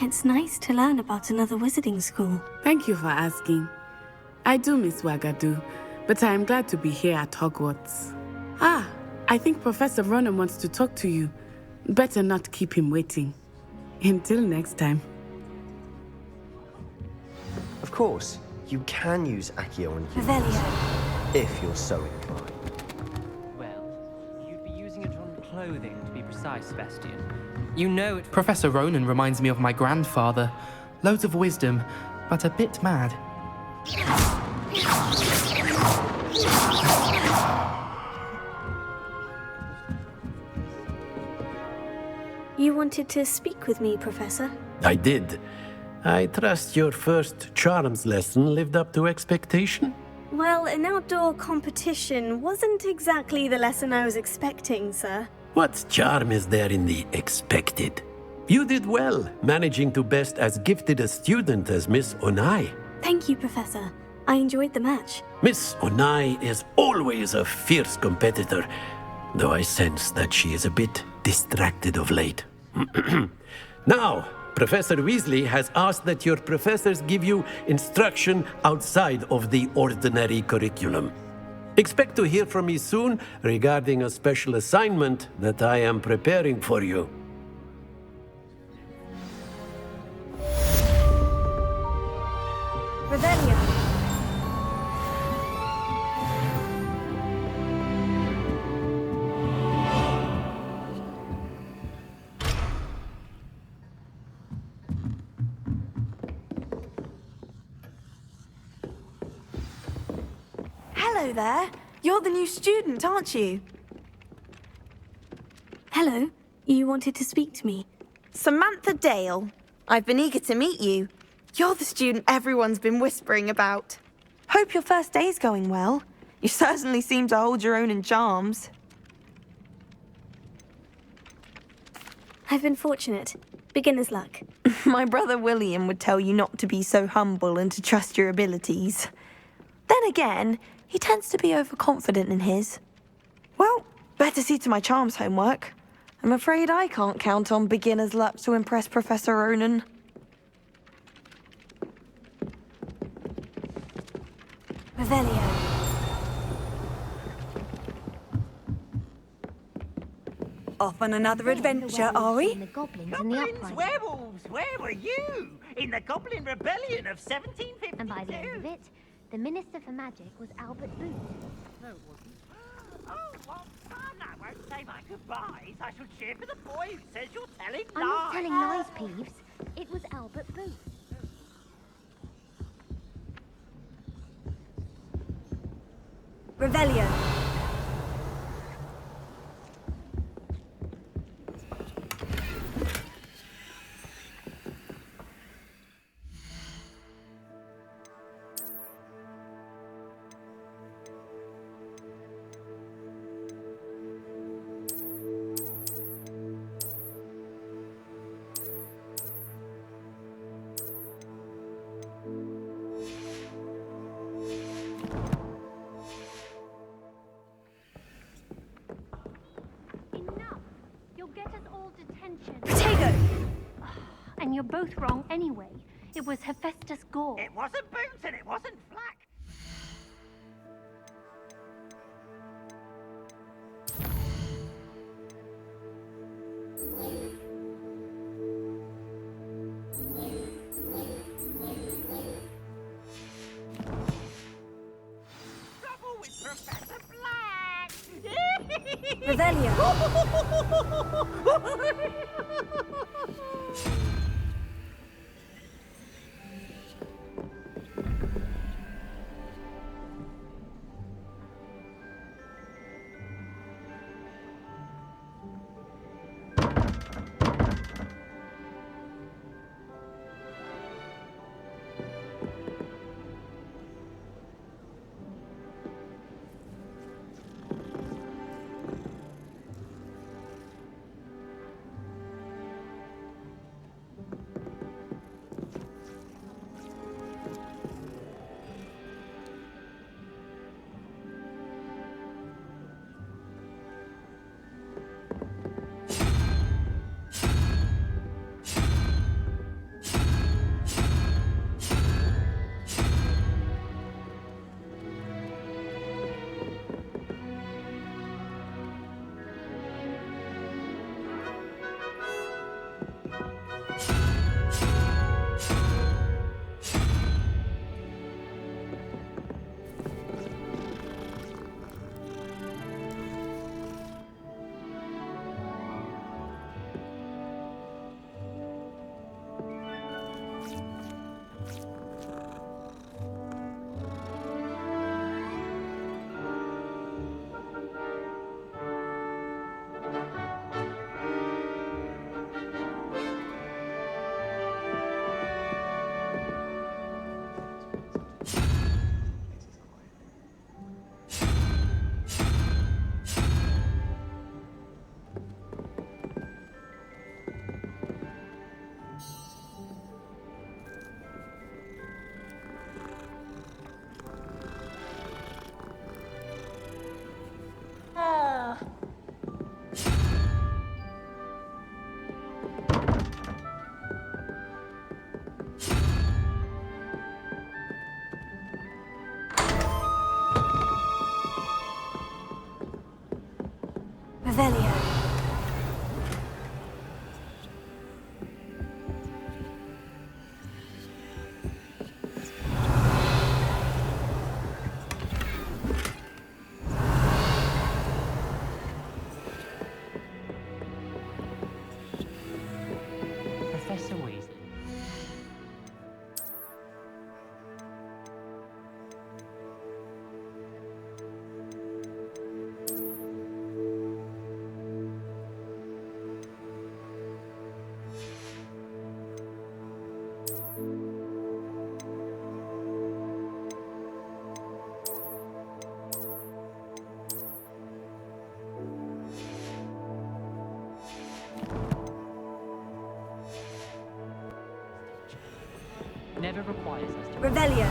It's nice to learn about another wizarding school. Thank you for asking. I do miss Wagadu, but I am glad to be here at Hogwarts. Ah, I think Professor Ronan wants to talk to you. Better not keep him waiting. Until next time. Of course, you can use Accio on humans, Revelio. if you're so inclined. Well, you'd be using it on clothing, to be precise, Sebastian. You know it... Professor Ronan reminds me of my grandfather. Loads of wisdom, but a bit mad. You wanted to speak with me, Professor? I did. I trust your first charms lesson lived up to expectation? Well, an outdoor competition wasn't exactly the lesson I was expecting, sir. What charm is there in the expected? You did well, managing to best as gifted a student as Miss Onai. Thank you, Professor. I enjoyed the match. Miss Onai is always a fierce competitor, though I sense that she is a bit distracted of late. Now, Professor Weasley has asked that your professors give you instruction outside of the ordinary curriculum. Expect to hear from me soon regarding a special assignment that I am preparing for you. Revelio. Hello there. You're the new student, aren't you? Hello. You wanted to speak to me? Samantha Dale. I've been eager to meet you. You're the student everyone's been whispering about. Hope your first day's going well. You certainly seem to hold your own in charms. I've been fortunate. Beginner's luck. My brother William would tell you not to be so humble and to trust your abilities. Then again, he tends to be overconfident in his. Well, better see to my charms homework. I'm afraid I can't count on beginner's luck to impress Professor Ronan. Revelio. Off on another adventure, are we? The goblins and the Goblins, uprising. werewolves, where were you? In the Goblin Rebellion of 1752. And by the end of it, the Minister for Magic was Albert Booth. No, it wasn't. Oh, what fun! I won't say my goodbyes. I shall cheer for the boy who says you're telling lies. I'm not telling lies, Peeves. It was Albert Booth. Revelio. Enough! You'll get us all detention. Potato. And you're both wrong anyway. It was Hephaestus Gore. It wasn't Boots and it wasn't Flack. Trouble with Professor Black. Revelio. never requires us to... Revelio.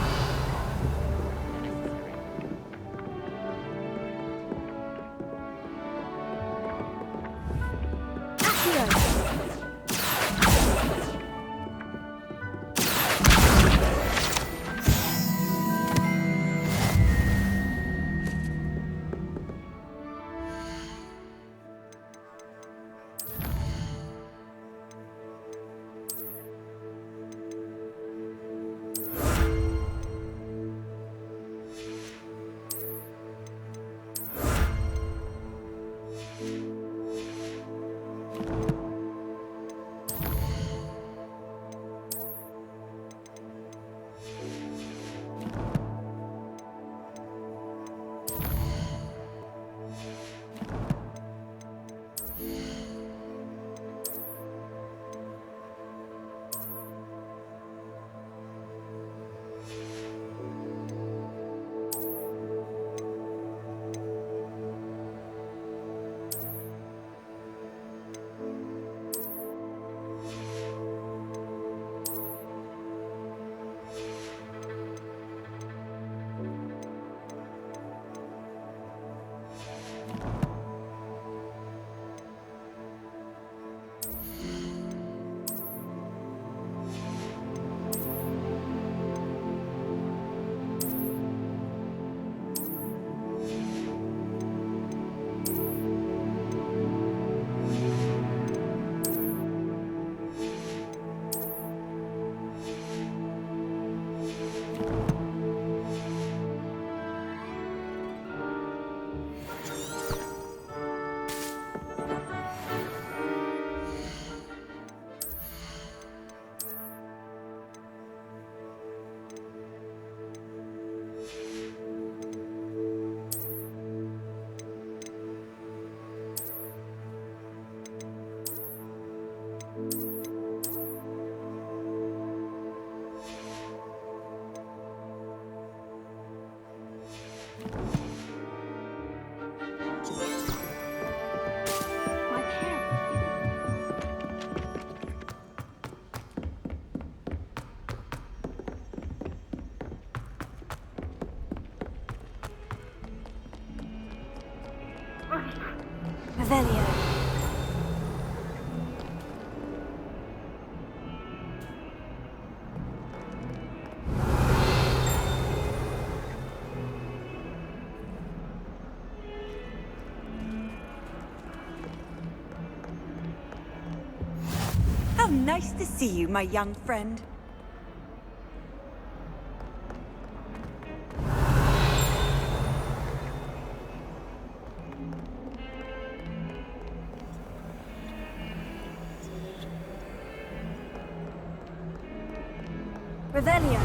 Revelio. How nice to see you, my young friend. Revelio.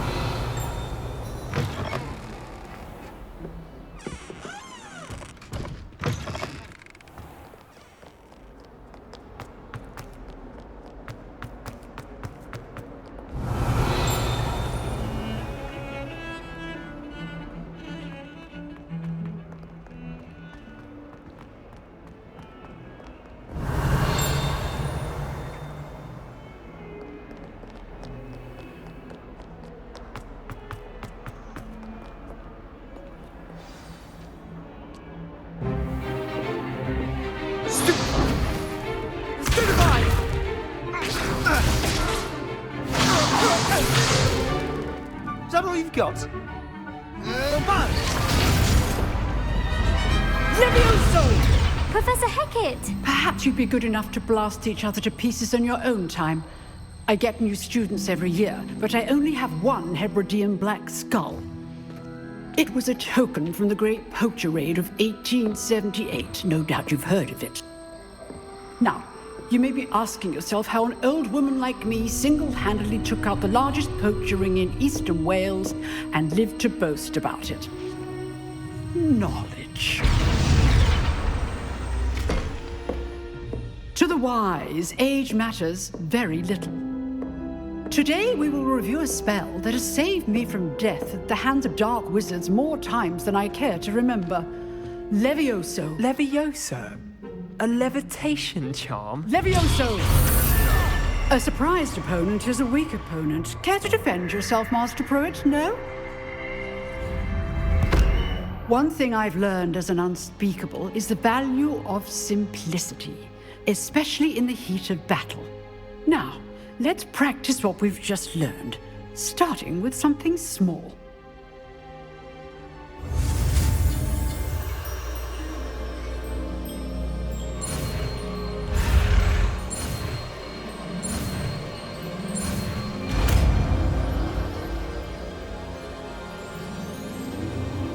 Is that all you've got? Levioso! Professor Hecat! Perhaps you'd be good enough to blast each other to pieces in your own time. I get new students every year, but I only have one Hebridean black skull. It was a token from the Great Poacher Raid of 1878. No doubt you've heard of it. Now, you may be asking yourself how an old woman like me single-handedly took out the largest poacher ring in eastern Wales and lived to boast about it. Knowledge. To the wise, age matters very little. Today we will review a spell that has saved me from death at the hands of dark wizards more times than I care to remember. Levioso. Levioso? A levitation charm? Levioso! A surprised opponent is a weak opponent. Care to defend yourself, Master Pruitt? No? One thing I've learned as an unspeakable is the value of simplicity, especially in the heat of battle. Now, let's practice what we've just learned, starting with something small.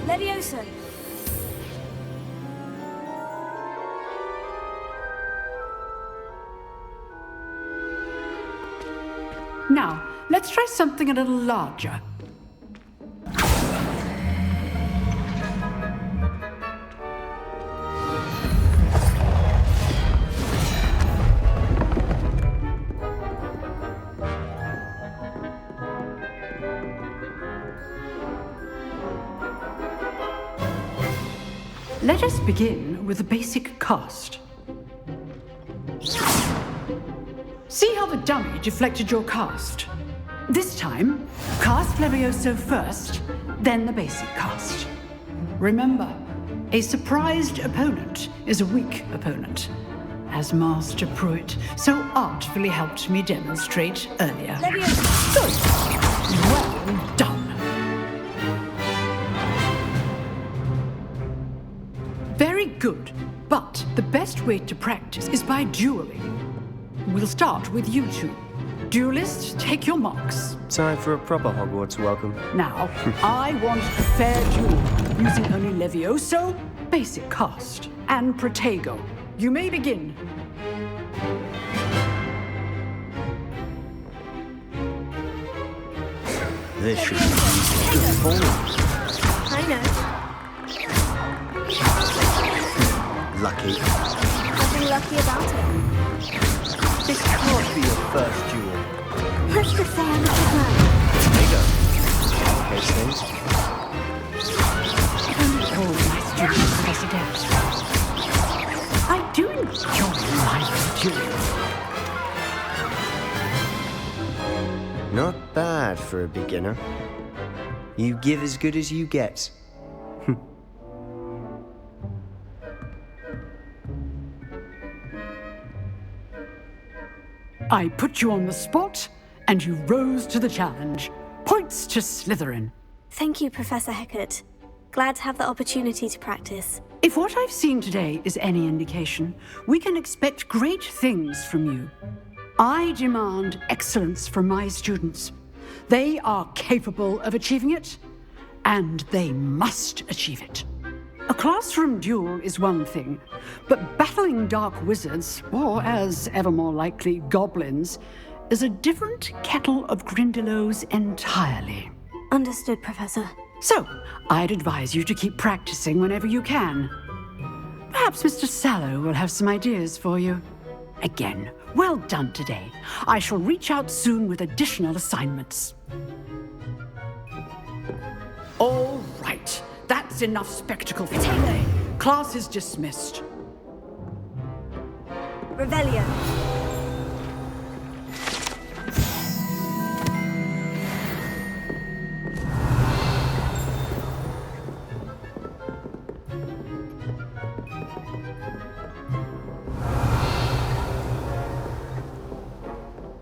Leviosa. Now, let's try something a little larger. Let us begin with the basic cast. See how the dummy deflected your cast? This time, cast Levioso first, then the basic cast. Remember, a surprised opponent is a weak opponent, as Master Pruitt so artfully helped me demonstrate earlier. Leviosa. Good. Well done. Very good, but the best way to practice is by dueling. We'll start with you two. Duelists, take your marks. Time for a proper Hogwarts welcome. Now, I want a fair duel, using only Levioso, basic cast, and Protego. You may begin. This should be good form. I know. Lucky. Nothing lucky about it. This can't be your first duel. Let's just say I'm not a man. There you go. Case things. All my students are less adept. I do enjoy my duels. Not bad for a beginner. You give as good as you get. I put you on the spot, and you rose to the challenge. Points to Slytherin. Thank you, Professor Hecat. Glad to have the opportunity to practice. If what I've seen today is any indication, we can expect great things from you. I demand excellence from my students. They are capable of achieving it, and they must achieve it. A classroom duel is one thing, but battling dark wizards, or as ever more likely, goblins, is a different kettle of Grindylows entirely. Understood, Professor. So, I'd advise you to keep practicing whenever you can. Perhaps Mr. Sallow will have some ideas for you. Again, well done today. I shall reach out soon with additional assignments. All right. That's enough spectacle for today. Class is dismissed. Revelio.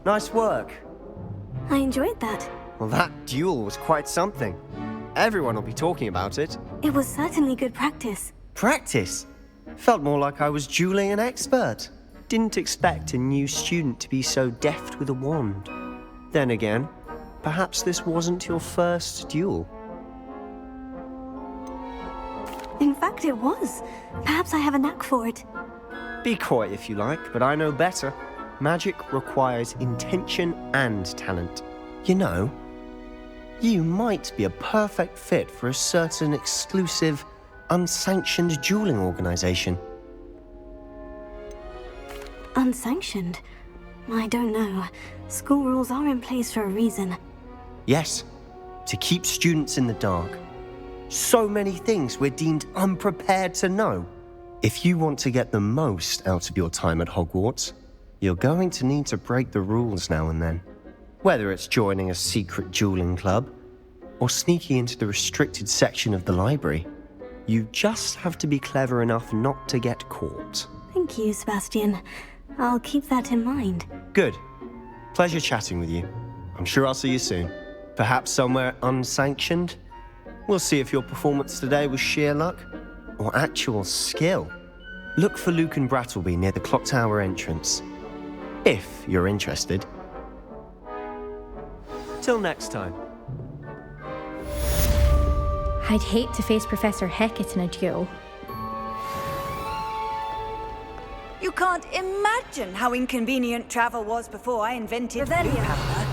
Nice work. I enjoyed that. Well, that duel was quite something. Everyone will be talking about it. It was certainly good practice. Practice? Felt more like I was dueling an expert. Didn't expect a new student to be so deft with a wand. Then again, perhaps this wasn't your first duel. In fact, it was. Perhaps I have a knack for it. Be coy if you like, but I know better. Magic requires intention and talent. You know, you might be a perfect fit for a certain exclusive, unsanctioned dueling organization. Unsanctioned? I don't know. School rules are in place for a reason. Yes, to keep students in the dark. So many things we're deemed unprepared to know. If you want to get the most out of your time at Hogwarts, You're going to need to break the rules now and then. Whether it's joining a secret dueling club or sneaking into the restricted section of the library, you just have to be clever enough not to get caught. Thank you, Sebastian. I'll keep that in mind. Good. Pleasure chatting with you. I'm sure I'll see you soon. Perhaps somewhere unsanctioned? We'll see if your performance today was sheer luck or actual skill. Look for Luke and Brattleby near the clock tower entrance, if you're interested. Till next time. I'd hate to face Professor Hecat in a duel. You can't imagine how inconvenient travel was before I invented blue powder.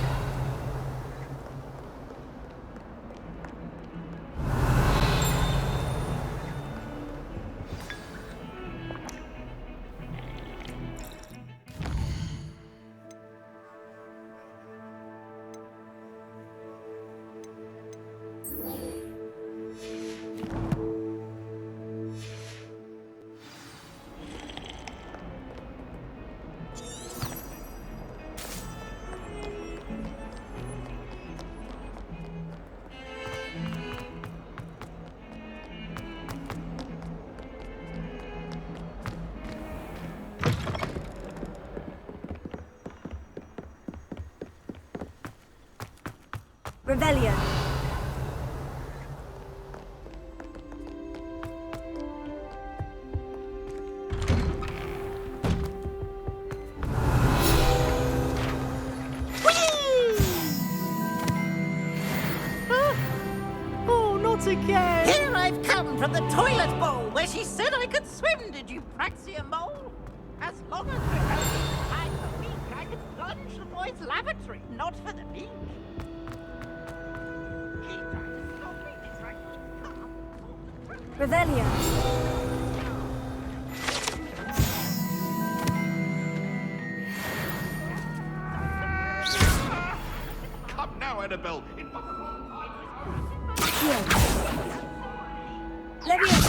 Revelio. Oh, not again! Here I've come from the toilet bowl where she said I could swim, did you praxia mole? As long as we're having time a week, I could plunge the boys' lavatory, not for the beach. Revelio. Come now, Annabelle. Leviosa.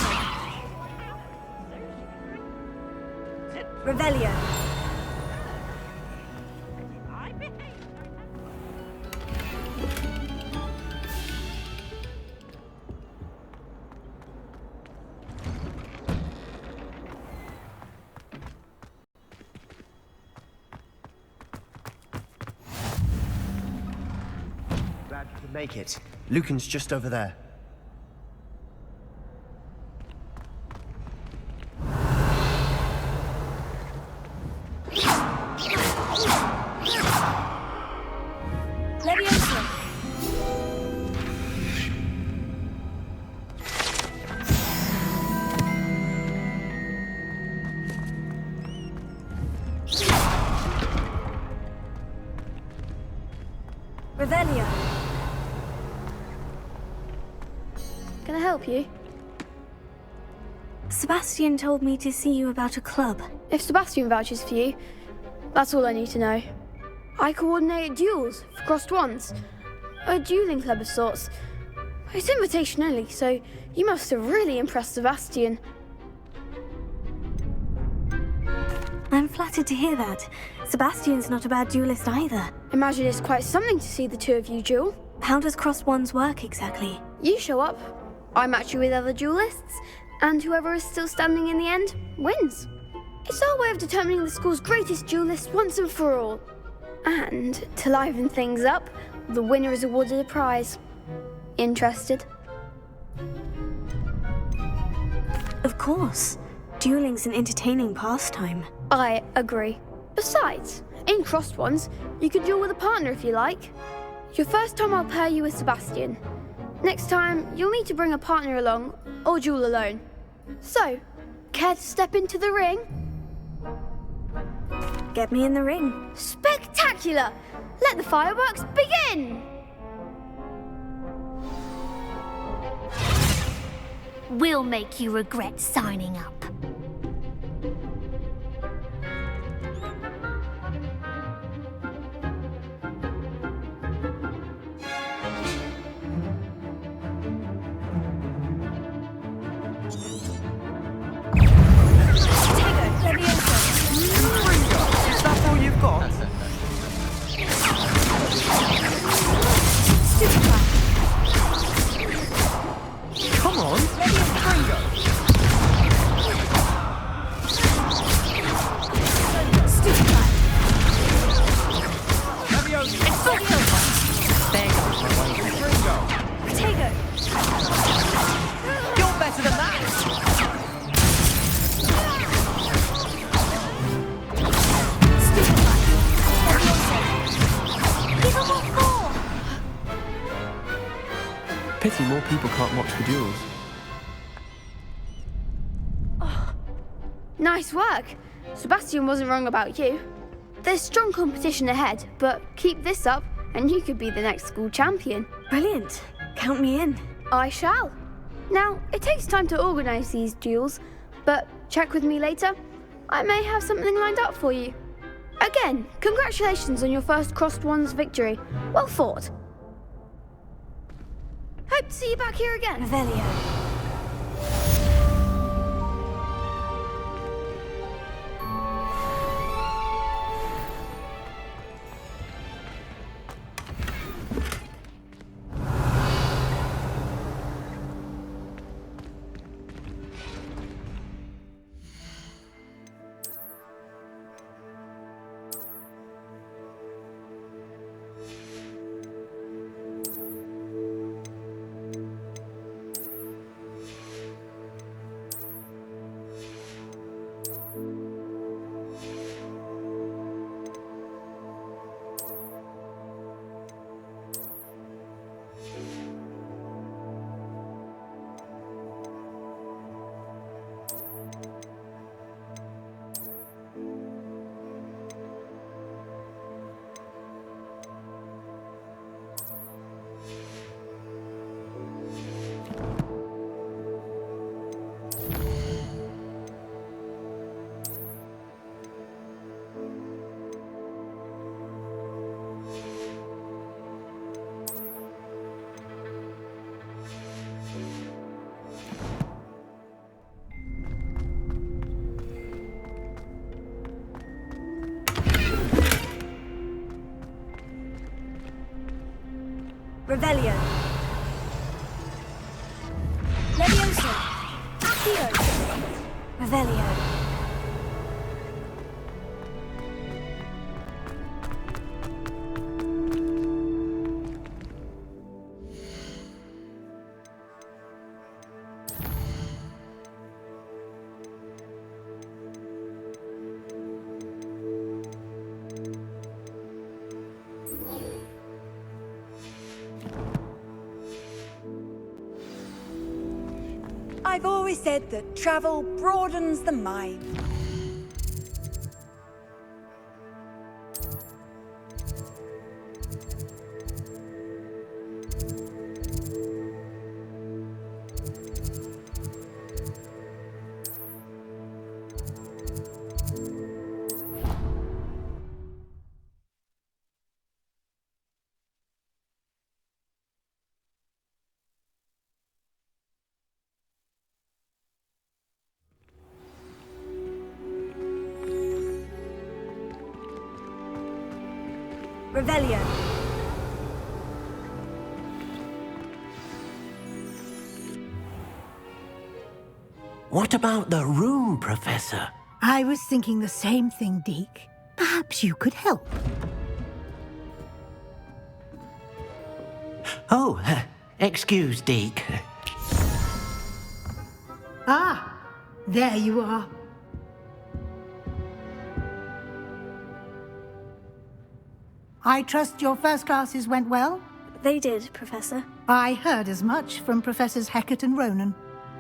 Revelio. Glad you could make it. Lucan's just over there. Leviosa. Revelio. Can I help you? Sebastian told me to see you about a club. If Sebastian vouches for you, that's all I need to know. I coordinate duels for crossed ones. A dueling club of sorts. It's invitation only, so you must have really impressed Sebastian. I'm flattered to hear that. Sebastian's not a bad duelist either. Imagine it's quite something to see the two of you duel. How does crossed ones work exactly? You show up, I match you with other duelists, and whoever is still standing in the end wins. It's our way of determining the school's greatest duelist once and for all. And to liven things up, the winner is awarded a prize. Interested? Of course. Dueling's an entertaining pastime. I agree. Besides, in crossed ones, you can duel with a partner if you like. Your first time I'll pair you with Sebastian. Next time, you'll need to bring a partner along, or duel alone. So, care to step into the ring? Get me in the ring. Spectacular! Let the fireworks begin! We'll make you regret signing up. Is that all Pity more people can't watch the duels. Nice work. Sebastian wasn't wrong about you. There's strong competition ahead, but keep this up and you could be the next school champion. Brilliant. Count me in. I shall. Now, it takes time to organise these duels, but check with me later. I may have something lined up for you. Again, congratulations on your first Crossed Wands victory. Well fought. Hope to see you back here again. Revelio. Revelio. Levioso. Accio. Revelio. I've always said that travel broadens the mind. Revelio. What about the room, Professor? I was thinking the same thing, Deke. Perhaps you could help. Oh, excuse, Deke. Ah, there you are. I trust your first classes went well? They did, Professor. I heard as much from Professors Hecat and Ronan.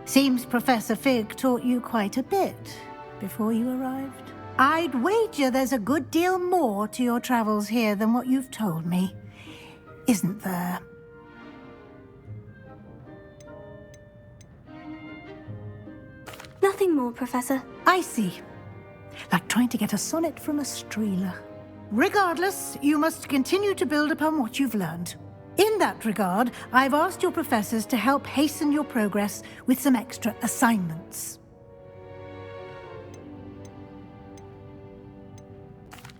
Seems Professor Fig taught you quite a bit before you arrived. I'd wager there's a good deal more to your travels here than what you've told me, isn't there? Nothing more, Professor. I see. Like trying to get a sonnet from a streeler. Regardless, you must continue to build upon what you've learned. In that regard, I've asked your professors to help hasten your progress with some extra assignments.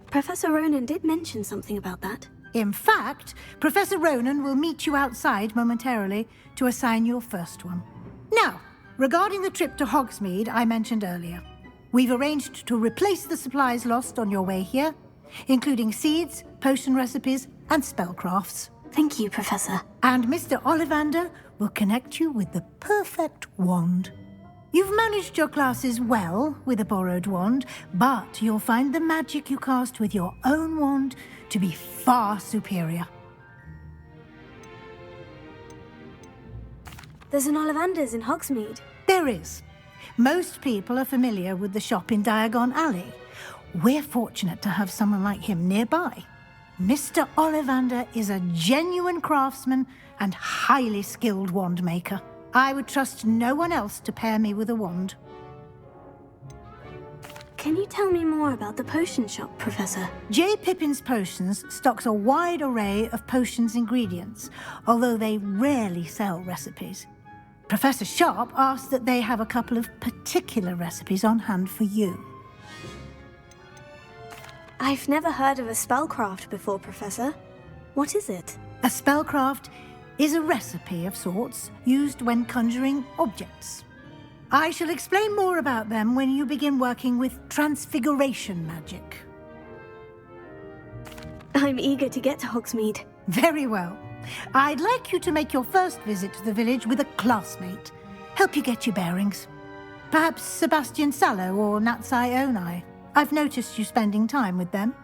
Professor Ronan did mention something about that. In fact, Professor Ronan will meet you outside momentarily to assign your first one. Now, regarding the trip to Hogsmeade I mentioned earlier, we've arranged to replace the supplies lost on your way here, including seeds, potion recipes, and spellcrafts. Thank you, Professor. And Mr. Ollivander will connect you with the perfect wand. You've managed your classes well with a borrowed wand, but you'll find the magic you cast with your own wand to be far superior. There's an Ollivander's in Hogsmeade. There is. Most people are familiar with the shop in Diagon Alley. We're fortunate to have someone like him nearby. Mr. Ollivander is a genuine craftsman and highly skilled wand maker. I would trust no one else to pair me with a wand. Can you tell me more about the potion shop, Professor? J. Pippin's Potions stocks a wide array of potions ingredients, although they rarely sell recipes. Professor Sharp asked that they have a couple of particular recipes on hand for you. I've never heard of a spellcraft before, Professor. What is it? A spellcraft is a recipe of sorts used when conjuring objects. I shall explain more about them when you begin working with transfiguration magic. I'm eager to get to Hogsmeade. Very well. I'd like you to make your first visit to the village with a classmate. Help you get your bearings. Perhaps Sebastian Sallow or Natsai Onai. I've noticed you spending time with them.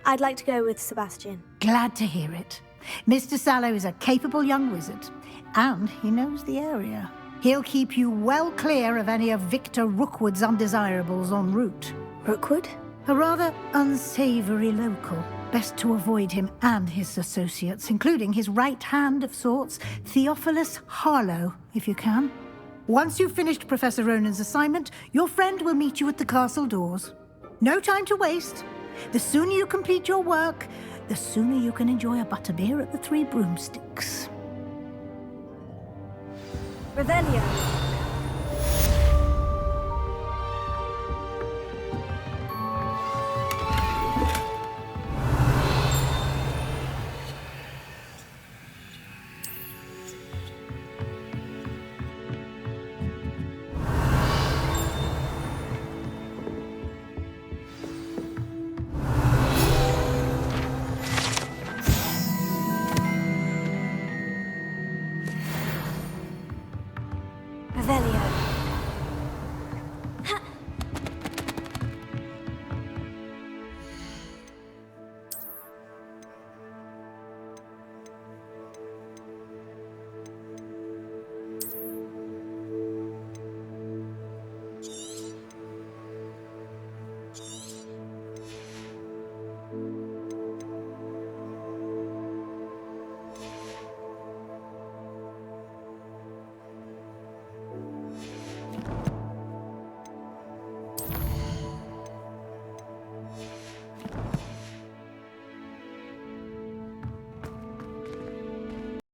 I'd like to go with Sebastian. Glad to hear it. Mr. Sallow is a capable young wizard, and he knows the area. He'll keep you well clear of any of Victor Rookwood's undesirables en route. Rookwood? A rather unsavory local. Best to avoid him and his associates, including his right hand of sorts, Theophilus Harlow, if you can. Once you've finished Professor Ronan's assignment, your friend will meet you at the castle doors. No time to waste. The sooner you complete your work, the sooner you can enjoy a butterbeer at the Three Broomsticks. Revelio.